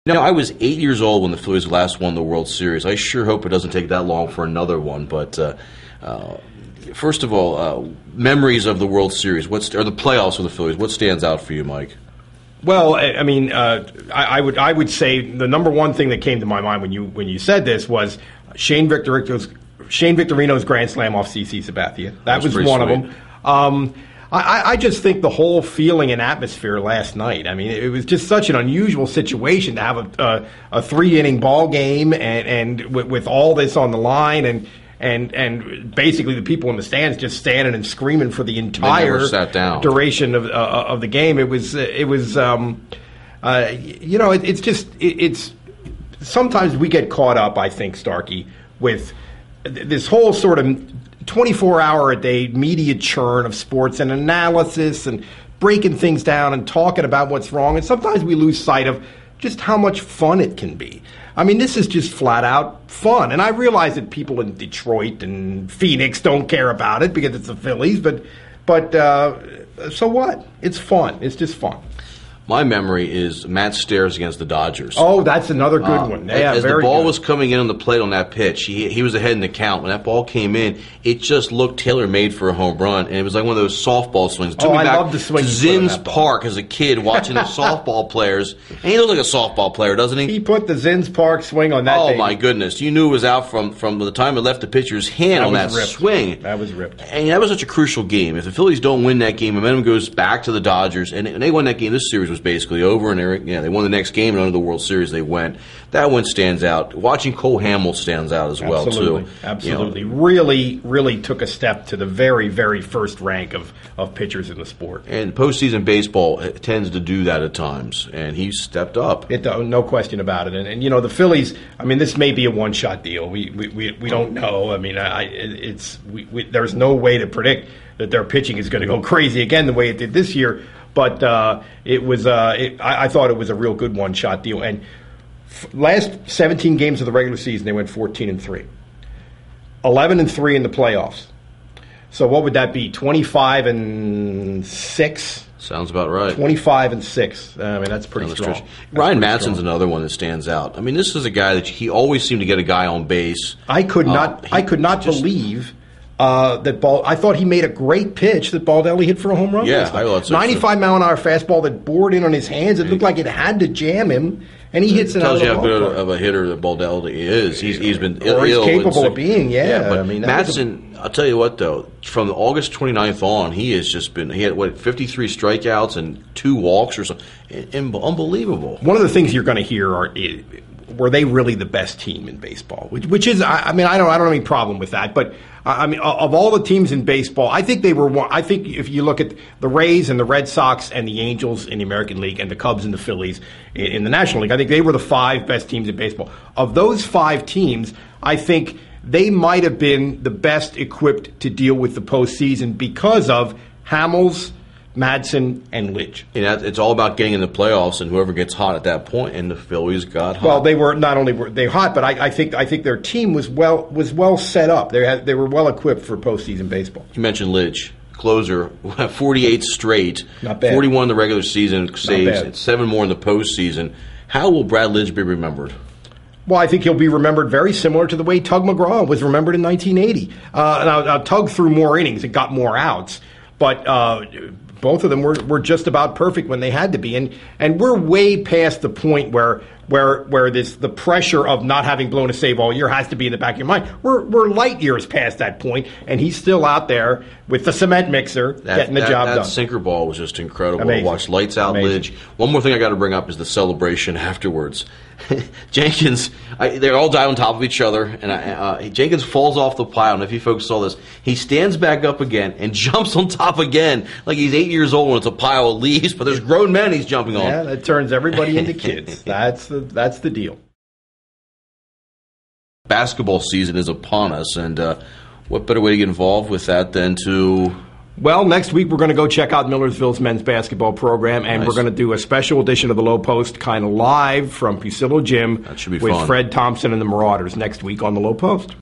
I was 8 years old when the Phillies last won the World Series. I sure hope it doesn't take that long for another one. But first of all, memories of the World Series, or the playoffs for the Phillies. What stands out for you, Mike? Well, I mean, I would say the number one thing that came to my mind when you said this was Shane Victorino's grand slam off CC Sabathia. That was one sweet. of them. I just think the whole feeling and atmosphere last night. I mean, it was just such an unusual situation to have a 3-inning ball game and with all this on the line and basically the people in the stands just standing and screaming for the entire duration of the game. It's sometimes we get caught up, I think, Starkey, with this whole sort of 24-hour-a-day media churn of sports and analysis and breaking things down and talking about what's wrong. And sometimes we lose sight of just how much fun it can be. I mean, this is just flat-out fun. And I realize that people in Detroit and Phoenix don't care about it because it's the Phillies, but so what? It's fun. It's just fun. My memory is Matt Stairs against the Dodgers. Oh, that's another good one. Yeah, as very the ball good. was coming in on the plate on that pitch, he was ahead in the count. When that ball came in, it just looked tailor-made for a home run, and it was like one of those softball swings. It took me back love the swing to Zins Park as a kid watching the softball players. And he looks like a softball player, doesn't he? He put the Zins Park swing on that. Oh, my goodness. You knew it was out from the time it left the pitcher's hand on that swing. That was ripped. And that was such a crucial game. If the Phillies don't win that game, momentum goes back to the Dodgers, and they won that game. This series was basically over, and they won the next game, and under the World Series they went. That one stands out. Watching Cole Hamels stands out as well, too. Absolutely. Really, really took a step to the very, very first rank of pitchers in the sport. And postseason baseball tends to do that at times, and he stepped up. No question about it. And the Phillies, I mean, this may be a one-shot deal. We don't know. I mean, there's no way to predict that their pitching is going to go crazy again the way it did this year. But I thought it was a real good one-shot deal. And last 17 games of the regular season, they went 14-3, 11-3 in the playoffs. So what would that be? 25-6. Sounds about right. 25-6. I mean, that's pretty strong. Ryan Matson's another one that stands out. I mean, this is a guy that he always seemed to get a guy on base. I could not believe. I thought he made a great pitch that Baldelli hit for a home run. Yeah, I thought so. 95-mile-an-hour fastball that bored in on his hands. It looked like it had to jam him, and he hits it out of the ballpark. Tells you how good of a hitter that Baldelli is. He's been ill. He's capable of being. Yeah, but I mean, Matson. I'll tell you what, though. From August 29th on, he has just been. He had 53 strikeouts and 2 walks or something. Unbelievable. One of the things you're going to hear were they really the best team in baseball? Which is, I mean, I don't have any problem with that. But I mean, of all the teams in baseball, I think they were one. I think if you look at the Rays and the Red Sox and the Angels in the American League and the Cubs and the Phillies in the National League, I think they were the 5 best teams in baseball. Of those 5 teams, I think they might have been the best equipped to deal with the postseason because of Hamels, Madsen, and Lidge. It's all about getting in the playoffs and whoever gets hot at that point, and the Phillies got hot. Well, they were not only were they hot, but I think their team was well set up. They were well equipped for postseason baseball. You mentioned Lidge, closer, 48 straight, not bad. 41 in the regular season saves, 7 more in the postseason. How will Brad Lidge be remembered? Well, I think he'll be remembered very similar to the way Tug McGraw was remembered in 1980. Now, Tug threw more innings and got more outs, but both of them were just about perfect when they had to be, and we're way past the point where the pressure of not having blown a save all year has to be in the back of your mind. We're light years past that point, and he's still out there with the cement mixer getting the job done. That sinker ball was just incredible. Amazing. Watch lights out, Lidge. One more thing I got to bring up is the celebration afterwards. Jenkins, they're all died on top of each other, and Jenkins falls off the pile. And if you folks saw this, he stands back up again and jumps on top again like he's 8 years old when it's a pile of leaves. But there's grown men he's jumping on. Yeah, that turns everybody into kids. That's the deal. Basketball season is upon us, and what better way to get involved with that than to... Well, next week we're going to go check out Millersville's men's basketball program, and we're going to do a special edition of the Low Post kind of live from Fusillo Gym that should be with fun. Fred Thompson and the Marauders next week on the Low Post.